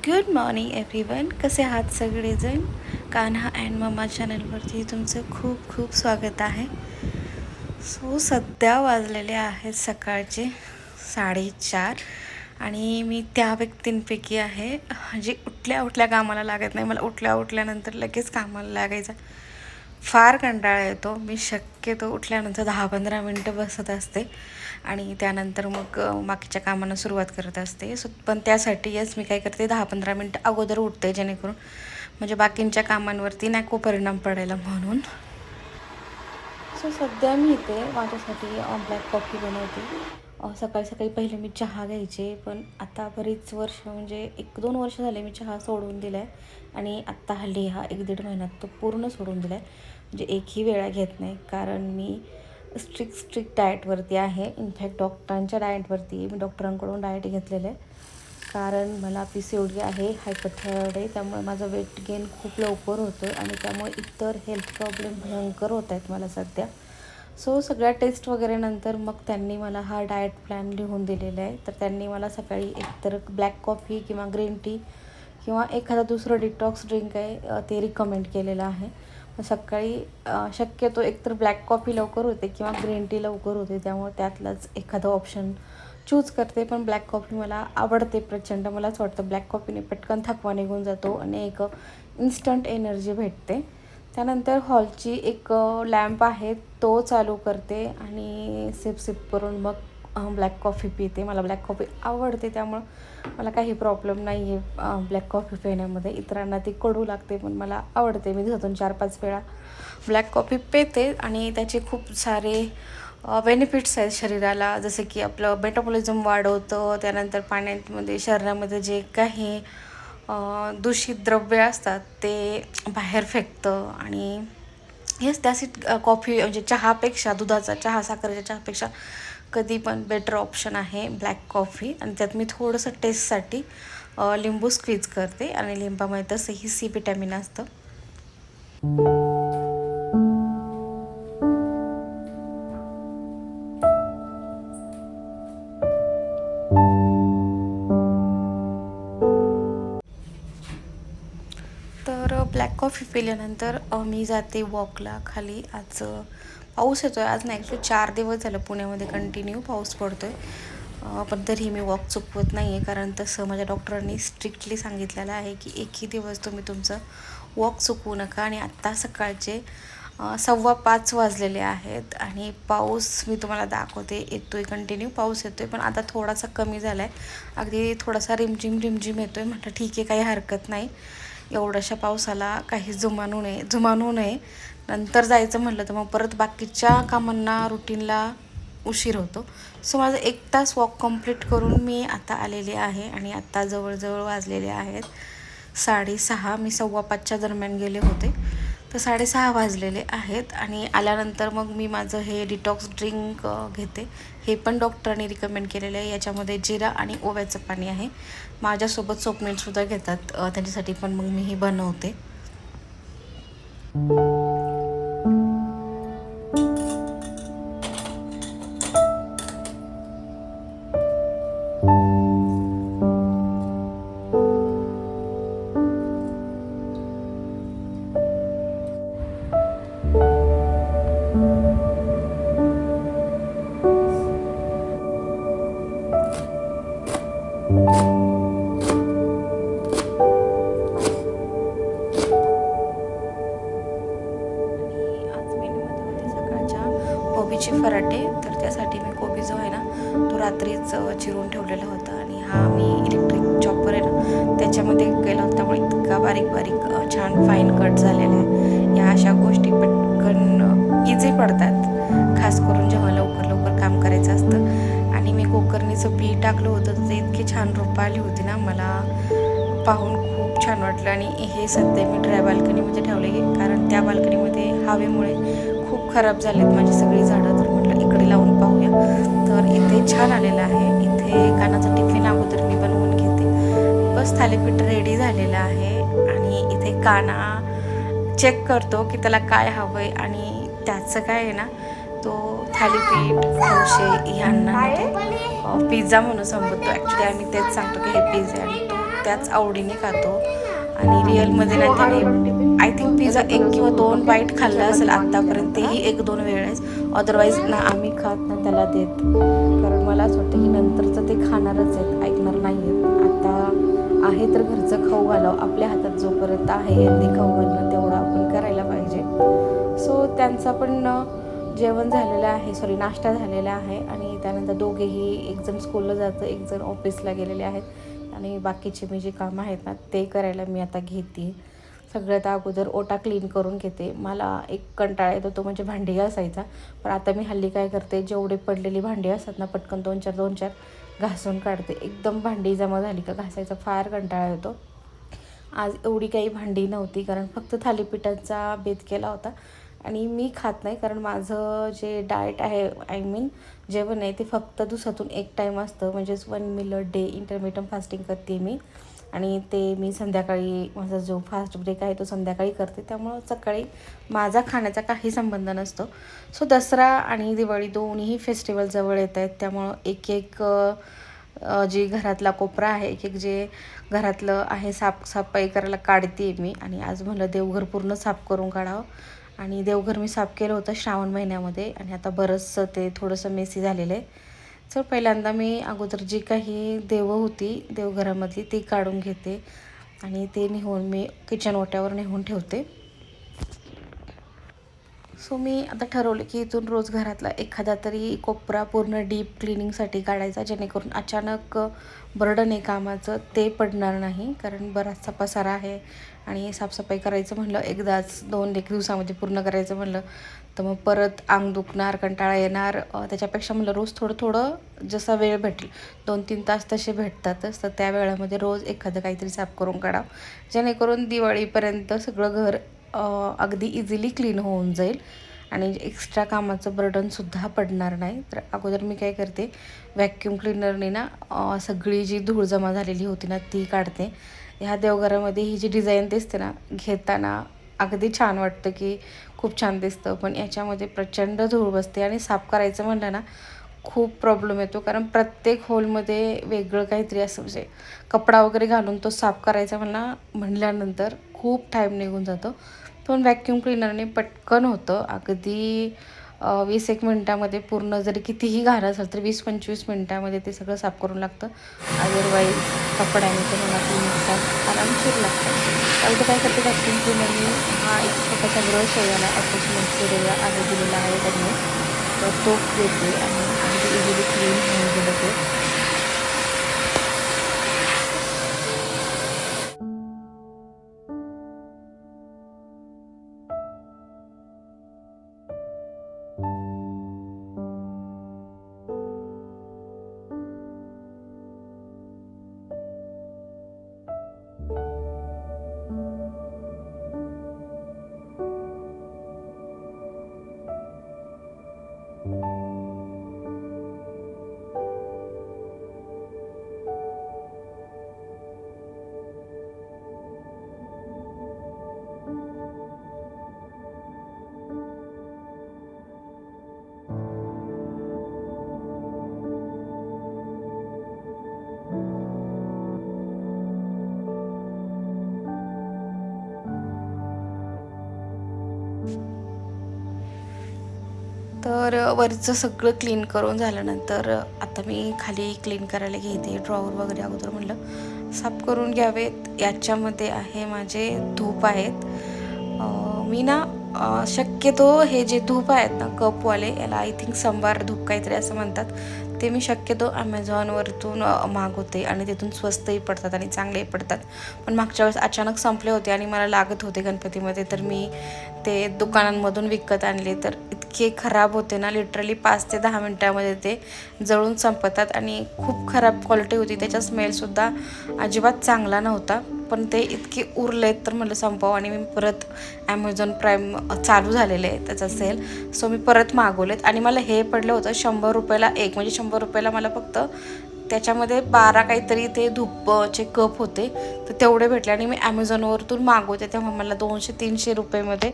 Good morning everyone. कसे आहात सगळेजण? कान्हा अँड मम्मा चॅनलवरती तुमचं खूप खूप स्वागत आहे. सध्या वाजलेले आहेत सकाळचे 4:30 आणि मी त्या व्यक्तींपैकी आहे जे उठल्या कामाला लागत नाही. मला उठल्यानंतर लगेच कामाला लागायचा फार कंटाळा येतो. मी शक्यतो उठल्यानंतर 10-15 मिनटं बसत असते आणि त्यानंतर मग बाकीच्या कामांना सुरुवात करत असते. पण त्यासाठीच मी काय करते, 10-15 मिनटं अगोदर उठते, जेणेकरून म्हणजे बाकींच्या कामांवरती नको परिणाम पडायला म्हणून. सध्या मी इथे माझ्यासाठी ब्लॅक कॉफी बनवते. सकाळी पहिले मी चहा घ्यायचे, पण आता बरीच वर्ष म्हणजे 1-2 वर्ष झाले मी चहा सोडून दिला आहे आणि आत्ता हल्ली हा 1-1.5 महिन्यात तो पूर्ण सोडून दिला आहे. म्हणजे एकही वेळा घेत नाही, कारण मी स्ट्रिक्ट डाएटवरती आहे. इनफॅक्ट डॉक्टरांच्या डाएटवरती मी डॉक्टरांकडून डाएट घेतलेलं आहे, कारण मला PCOD आहे, हायपरथायरॉइड आहे. त्यामुळे माझं वेट गेन खूप लवकर होतं आणि त्यामुळे इतर हेल्थ प्रॉब्लेम भयंकर होत आहेत मला सध्या. सगळ्या टेस्ट वगैरे नंतर मग त्यांनी मला हा डाएट प्लॅन लिहून दिलेला आहे. तर त्यांनी मला सकाळी एकतर ब्लॅक कॉफी किंवा ग्रीन टी किंवा एखादा दुसरं डिटॉक्स ड्रिंक आहे ते रिकमेंड केलेलं आहे. सकाळी शक्यतो एकतर ब्लॅक कॉफी लवकर होते किंवा ग्रीन टी लवकर होते, त्यामुळे त्यातलाच एखादं ऑप्शन चूज करते. पण ब्लॅक कॉफी मला आवडते प्रचंड. मला असं वाटतं ब्लॅक कॉफीने पटकन थकवा निघून जातो आणि एक इन्स्टंट एनर्जी भेटते. त्यानंतर हॉलची एक लॅम्प आहे तो चालू करते आणि सिप करून मग ब्लॅक कॉफी पिते. मला ब्लॅक कॉफी आवडते, त्यामुळं मला काही प्रॉब्लेम नाही आहे ब्लॅक कॉफी पिण्यामध्ये. इतरांना ती कडू लागते, पण मला आवडते. मी दिवसातून 4-5 वेळा ब्लॅक कॉफी पिते आणि त्याचे खूप सारे बेनिफिट्स आहेत शरीराला. जसे की आपलं मेटाबॉलिझम वाढवतं, त्यानंतर पाण्यामध्ये शरीरामध्ये जे काही दूषित द्रव्य असतात ते बाहेर फेकतं. आणि हेच त्यासाठी कॉफी म्हणजे चहापेक्षा, दुधाचा चहा, साखरेच्या चहापेक्षा कधी पण बेटर ऑप्शन आहे ब्लॅक कॉफी. आणि त्यात मी थोडंसं टेस्टसाठी लिंबू स्क्वीज करते आणि लिंबामध्ये तसंही C विटॅमिन असतं. तर ब्लॅक कॉफी पिल्यानंतर मी जाते वॉकला खाली. आज पाऊस येतो आहे. आज नाही, ॲक्च्युली 4 दिवस झालं पुण्यामध्ये कंटिन्यू पाऊस पडतो आहे. पण तरीही मी वॉक चुकवत नाही आहे, कारण तसं माझ्या डॉक्टरांनी स्ट्रिक्टली सांगितलेलं आहे की एकही दिवस तुम्ही तुमचं वॉक चुकवू नका. आणि आत्ता सकाळचे 4:15 वाजलेले आहेत आणि पाऊस मी तुम्हाला दाखवते, येतो आहे, कंटिन्यू पाऊस येतो आहे. पण आता थोडासा कमी झाला आहे, अगदी थोडासा रिमझिम येतो आहे. म्हटलं ठीक आहे, काही हरकत नाही, एवढ्याशा पावसाला काही जुमानू नये. नंतर जायचं म्हटलं तर मग परत बाकीच्या कामांना, रुटीनला उशीर होतो. माझं 1 तास वॉक कंप्लीट करून मी आता आलेले आहे आणि आत्ता जवळजवळ वाजलेले आहेत 6:30. मी 4:15च्या दरम्यान गेले होते, तर 6:30 वाजलेले आहेत. आणि आल्यानंतर मग मी माझं हे डिटॉक्स ड्रिंक घेते. हे पण डॉक्टरांनी रिकमेंड केलेलं आहे. याच्यामध्ये जिरा आणि ओव्याचं पाणी आहे. माझ्यासोबत स्वप्नीलसुद्धा घेतात, त्यांच्यासाठी पण मग मी हे बनवते. कोबीचे पराठे. तर त्यासाठी मी कोबी जो आहे ना, तो रात्रीच चिरून ठेवलेला होता आणि हा मी इलेक्ट्रिक चॉपर आहे ना त्याच्यामध्ये केला होता, त्यामुळे इतका बारीक छान फाईन कट झालेला आहे. या अशा गोष्टी पटकन इझी पडतात, खास करून जेव्हा लवकर काम करायचं असतं. आणि मी कुकरनीचं बी टाकलं होतं, तर ते इतकी छान रोपं आली होती ना, मला पाहून खूप छान वाटलं. आणि हे सध्या मी ड्राय बाल्कनीमध्ये ठेवले, कारण त्या बाल्कनीमध्ये हवेमुळे खूप खराब झालेत माझी सगळी झाडं. तर म्हटलं इकडे लावून पाहूया. तर इथे छान आलेलं आहे. इथे कानाचा टिफिन अगोदर मी बनवून घेते. बस थालीपीठ रेडी झालेलं आहे आणि इथे काना चेक करतो की त्याला काय हवं आहे. आणि त्याचं काय आहे ना, तो थालीपीठ, डोसे ह्यांना तो पिझ्झा म्हणून संबोधतो. ॲक्च्युली आम्ही तेच सांगतो की हे पिझ्झा, आणि तो त्याच आवडीने खातो आणि रिअलमध्ये नाही त्याने आय थिंक पिझ्झा 1 किंवा 2 बाईट खाल्ला असेल आत्तापर्यंत, तेही 1-2 वेळेस. अदरवाईज ना आम्ही खात ना त्याला देत, कारण मला असं वाटतं की नंतरचं ते खाणारच आहेत, ऐकणार नाही आहेत. आता आहे तर घरचं खाऊ घालावं, आपल्या हातात जोपर्यंत आहे हेल्दी खाऊ घालणं तेवढं आपण करायला पाहिजे. सो त्यांचा पण जेवण झालेलं आहे, सॉरी नाश्ता झालेला आहे. आणि त्यानंतर दोघेही, एकजण स्कूलला जातं, एकजण ऑफिसला गेलेले आहेत आणि बाकीचे मी जे कामं आहेत ना ते करायला मी आता घेते. सगळ्यात अगोदर ओटा क्लीन करून घेते. मला एक कंटाळा येतो तो म्हणजे भांडी घासायचा, पण आता मी हल्ली काय करते, जेवढे पडलेली भांडी असतात ना पटकन 2-4 घासून काढते. एकदम भांडी जमा झाली का घासायचा फार कंटाळा येतो. आज एवढी काही भांडी नव्हती, कारण फक्त थालीपीठाचा बेत केला होता आणि मी खात नाही, कारण माझं जे डाएट आहे, आय मीन जेवण आहे, ते फक्त दिवसातून 1 टाईम असतं, म्हणजेच 1 meal a day intermittent fasting करते मी. आणि ते मी संध्याकाळी, माझा जो फास्ट ब्रेक आहे तो संध्याकाळी करते, त्यामुळं सकाळी माझा खाण्याचा काही संबंध नसतो. सो दसरा आणि दिवाळी दोन्ही फेस्टिवल जवळ येत आहेत, त्यामुळं एक एक जे घरातला कोपरा आहे, एक एक जे घरातलं आहे साफसफाई करायला काढते मी. आणि आज म्हणलं देवघर पूर्ण साफ करून काढावं, आणि देवघर मी साफ केलं होतं श्रावण महिन्यामध्ये, आणि आता बरंचसं ते थोडंसं मेसी झालेलं आहे. तर पहिल्यांदा मी अगोदर जी काही देवं होती देवघरामधली ती काढून घेते आणि ते नेऊन मी किचन ओट्यावर नेऊन ठेवते. सो मी आता ठरवलं की इथून रोज घरातला एखादा तरी कोपरा पूर्ण डीप क्लिनिंगसाठी काढायचा, जेणेकरून अचानक बर्डन आहे कामाचं ते पडणार नाही, कारण बराचसा पसारा आहे आणि साफसफाई करायचं म्हणलं एकदाच 2-1 दिवसामध्ये पूर्ण करायचं म्हणलं तर मग परत अंग दुखणार, कंटाळा येणार. त्याच्यापेक्षा म्हणलं रोज थोडं थोडं जसा वेळ भेटेल, 2-3 तास तसे भेटतातच, तर त्या वेळामध्ये रोज एखादं काहीतरी साफ करून काढावं, जेणेकरून दिवाळीपर्यंत सगळं घर अगदी इझिली क्लीन होऊन जाईल आणि एक्स्ट्रा कामाचं बर्डनसुद्धा पडणार नाही. तर अगोदर मी काय करते, व्हॅक्यूम क्लिनरने ना सगळी जी धूळ जमा झालेली होती ना ती काढते. ह्या देवघरामध्ये ही जी डिझाईन दिसते ना घेताना अगदी छान वाटतं की खूप छान दिसतं, पण याच्यामध्ये प्रचंड धूळ बसते आणि साफ करायचं म्हणलं ना खूप प्रॉब्लेम येतो, कारण प्रत्येक होलमध्ये वेगळं काहीतरी असं, म्हणजे कपडा वगैरे घालून तो साफ करायचा म्हणल्यानंतर खूप टाईम निघून जातो. पण व्हॅक्यूम क्लिनरने पटकन होतं, अगदी 20-1 मिनटामध्ये पूर्ण, जरी कितीही घाण असेल तर 20-25 मिनटामध्ये ते सगळं साफ करून लागतं. अदरवाईज कपड्याने तर मला 3 तास आरामशीर लागतं. अगदी काय करते, व्हॅक्यूम क्लिनरने हा एक छोटासा ब्रश आहे, याला अटॅचमेंट केलेला आहे, दिलेला आहे त्यांनी, तर तो घेते आणि अगदी इझिली क्लीन होऊन गेलं ते. तर वरचं सगळं क्लीन करून झाल्यानंतर आता मी खाली क्लीन करायला घेते. ड्रॉवर वगैरे अगोदर म्हणलं साफ करून घ्यावेत. याच्यामध्ये आहे माझे धूप आहेत. मी ना शक्यतो हे जे धूप आहेत ना कपवाले, याला आय थिंक संभार धूप काहीतरी असं म्हणतात, ते मी शक्यतो ॲमेझॉनवरतून मागवते आणि तिथून स्वस्तही पडतात आणि चांगलेही पडतात. पण मागच्या वेळेस अचानक संपले होते आणि मला लागत होते गणपतीमध्ये, तर मी ते दुकानांमधून विकत आणले. तर इतके खराब होते ना, लिटरली 5 ते 10 मिनटामध्ये ते जळून संपतात आणि खूप खराब क्वालिटी होती. त्याचा स्मेलसुद्धा अजिबात चांगला नव्हता. पण ते इतके उरलेत तर म्हटलं संपव, आणि मी परत ॲमेझॉन प्राईम चालू झालेले आहे त्याचा सेल, सो मी परत मागवलेत. आणि मला हे पडलं होतं 100 रुपयाला एक, म्हणजे 100 रुपयाला मला फक्त त्याच्यामध्ये 12 काहीतरी ते धूपचे कप होते, तर तेवढे भेटले. आणि मी ॲमेझॉनवरतून मागवते तेव्हा मला 200-300 रुपयेमध्ये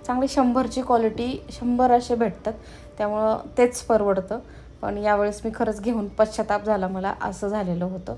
चांगली 100ची क्वालिटी 100 असे भेटतात, त्यामुळं तेच परवडतं. पण यावेळेस मी खरंच घेऊन पश्चाताप झाला मला, असं झालेलं होतं.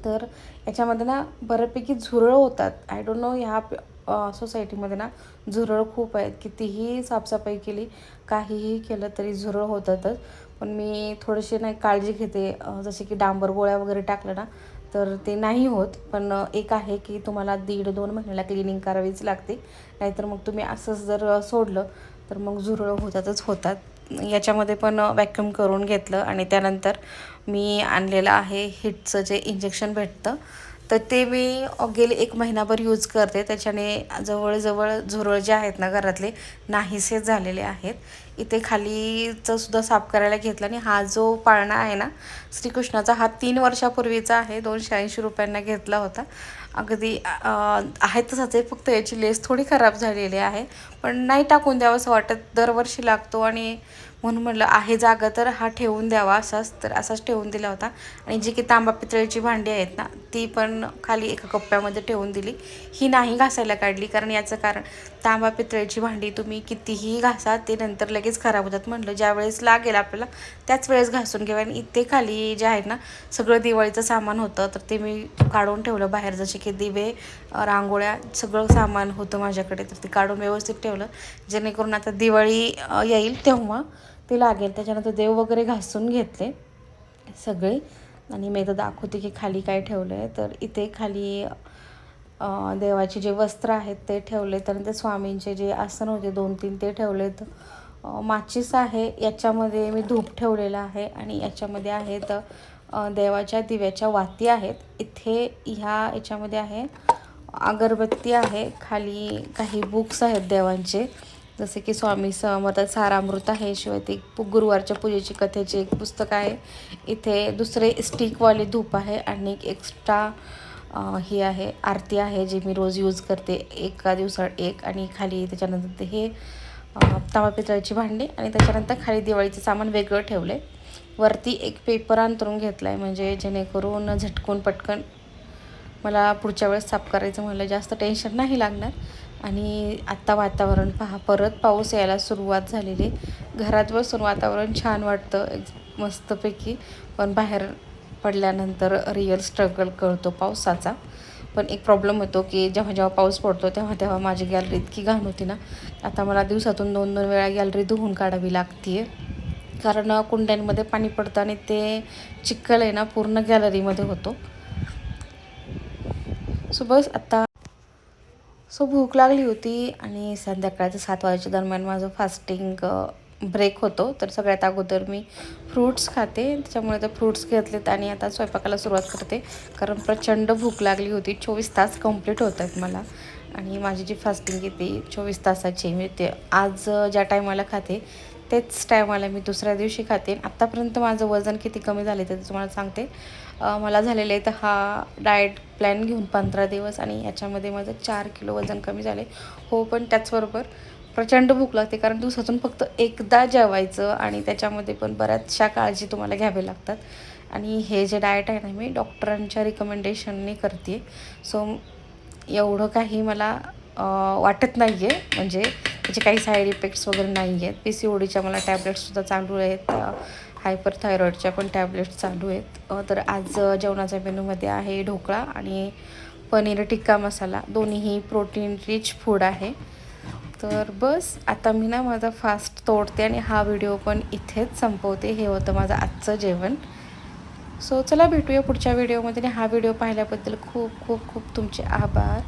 तर याच्यामध्ये ना बऱ्यापैकी झुरळ होतात. आय डोंट नो ह्या सोसायटीमध्ये ना झुरळ खूप आहेत. कितीही साफसफाई केली, काहीही केलं तरी झुरळ होतातच. पण मी थोडीशी नाही काळजी घेते, जसे की डांबर गोळ्या वगैरे टाकलं ना तर ते नाही होत. पण एक आहे की तुम्हाला 1.5-2 महिन्याला क्लिनिंग करावीच लागते. नाहीतर मग तुम्ही असंच जर सोडलं तर मग झुरळ होतातच होतात. याच्यामध्ये पण वॅक्यूम करून घेतलं आणि त्यानंतर मी आणलेलं आहे हिटचं जे इंजेक्शन भेटतं, तर ते मी गेले 1 महिनाभर यूज करते. त्याच्याने जवळजवळ झुरळ जे आहेत ना घरातले नाहीसे झालेले आहेत. इथे खालीचं सुद्धा साफ करायला घेतलं आणि हा जो पाळणा आहे ना श्रीकृष्णाचा, हा 3 वर्षापूर्वीचा आहे. 280 रुपयांना घेतला होता. अगदी आहे तसाच आहे, फक्त याची लेस थोडी खराब झालेली आहे. पण नाही टाकून द्यावं असं वाटत, दरवर्षी लागतो आणि म्हणून म्हटलं आहे जागा तर हा ठेवून द्यावा असाच. तर असाच ठेवून दिला होता. आणि जी की तांबा पितळेची भांडी आहेत ना ती पण खाली एका कप्प्यामध्ये ठेवून दिली. ही नाही घासायला काढली, कारण याचं कारण तांबा पितळेची भांडी तुम्ही कितीही घासा ते नंतर लगेच खराब होतात. म्हटलं ज्या वेळेस लागेल आपल्याला त्याच वेळेस घासून घ्यावं. आणि इथे खाली जे आहेत ना सगळं दिवाळीचं सामान होतं, तर ते मी काढून ठेवलं बाहेर. जसे की दिवे, रांगोळ्या, सगळं सामान होतं माझ्याकडे, तर ते काढून व्यवस्थित ठेवलं, जेणेकरून आता दिवाळी येईल तेव्हा ते लागेल. त्याच्यानंतर देव वगैरे घासून घेतले सगळे. आणि मी आता दाखवते की खाली काय ठेवलं आहे. तर इथे खाली देवाचे जे वस्त्र आहेत ते ठेवले. त्यानंतर स्वामींचे जे आसन होते 2-3 ते ठेवलेत. माचीस आहे, याच्यामध्ये मी धूप ठेवलेला आहे. आणि याच्यामध्ये आहेत देवाच्या दिव्याच्या वाती आहेत. इथे ह्या याच्यामध्ये आहे अगरबत्ती आहे. खाली काही बुक्स आहेत देवांचे, जसे की स्वामी समर्थ सारामृत आहे. शिवाय ते गुरुवारच्या पूजेची कथेचे एक पुस्तक आहे. इथे दुसरे स्टिकवाले धूप आहे आणि एक एक्स्ट्रा ही आहे आरती आहे, जी मी रोज यूज करते, एका दिवसात एक. आणि खाली त्याच्यानंतर हे तांबा पितळाची भांडी आणि त्याच्यानंतर खाली दिवाळीचं सामान वेगळं ठेवलं आहे. वरती एक पेपर अंतरून घेतला आहे, म्हणजे जेणेकरून झटकून पटकन मला पुढच्या वेळेस साफ करायचं म्हणलं जास्त टेन्शन नाही लागणार. आणि आत्ता वातावरण पहा, परत पाऊस यायला सुरुवात झालेली. घरात बसून वातावरण छान वाटतं मस्तपैकी, पण बाहेर पडल्यानंतर रिअल स्ट्रगल कळतो पावसाचा. पण एक प्रॉब्लेम होतो की जेव्हा जेव्हा पाऊस पडतो तेव्हा माझी गॅलरी इतकी घाण होती ना, आता मला दिवसातून 2-2 वेळा गॅलरी धुवून काढावी लागते आहे. कारण कुंड्यांमध्ये पाणी पडतं आणि ते चिखल आहे ना पूर्ण गॅलरीमध्ये होतो. बस आता भूक लागली होती आणि संध्याकाळचं 7 वाजेच्या दरम्यान माझं फास्टिंग ब्रेक होतो. तर सगळ्यात अगोदर मी फ्रूट्स खाते, त्याच्यामुळे तर फ्रूट्स घेतलेत आणि आता स्वयंपाकाला सुरुवात करते. कारण प्रचंड भूक लागली होती. 24 तास कंप्लीट होत आहेत मला. आणि माझी जी फास्टिंग आहे ती 24 तासाची. मी ते आज ज्या टायमाला खाते तेच टायमाला मी दुसऱ्या दिवशी खाते. आत्तापर्यंत माझं वजन किती कमी झाले ते तुम्हाला सांगते. मला झालेलं आहे तर हा डाएट प्लॅन घेऊन 15 दिवस, आणि याच्यामध्ये माझं 4 किलो वजन कमी झाले हो. पण त्याचबरोबर प्रचंड भूक लागते, कारण दिवसातून फक्त एकदा जेवायचं आणि त्याच्यामध्ये पण बऱ्याचशा काळजी तुम्हाला घ्यावे लागतात. आणि हे जे डाएट आहे ना मी डॉक्टरांच्या रिकमेंडेशनने करते. सो एवढं काही मला वाटत नाही आहे, म्हणजे त्याचे काही साईड इफेक्ट्स वगैरे नाही आहेत. PCODच्या मला टॅबलेट्ससुद्धा चालू आहेत, हायपर थायरॉईडच्या पण टॅबलेट्स चालू आहेत. तर आज जेवणाच्या मेनूमध्ये आहे ढोकळा आणि पनीर टिक्का मसाला, दोन्हीही प्रोटीन रिच फूड आहे. तर बस आता मी ना माझा फास्ट तोडते आणि हा व्हिडिओ पण इथेच संपवते. हे होतं माझं आजचं जेवण. सो चला भेटूया पुढच्या व्हिडिओमध्ये. आणि हा व्हिडिओ पाहिल्याबद्दल खूप खूप खूप तुमचे आभार.